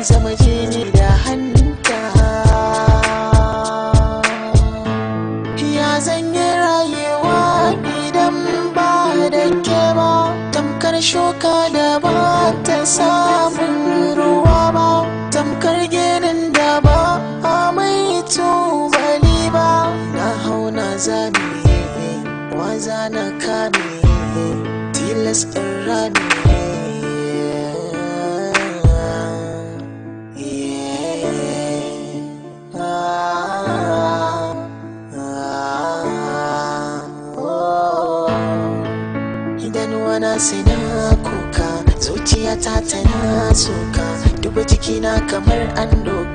Zama jini da hanta ya zanyi rayuwa idan ba da ke ba, tamkar shuka da ba ta samun ruwa ba, tamkar ginin da ba a mai tubali ba. Na hau na zame waza na kame tilas in rame. Idanuwana sai na kuka, zuciyata tana soka, duba jikina kamar an doka.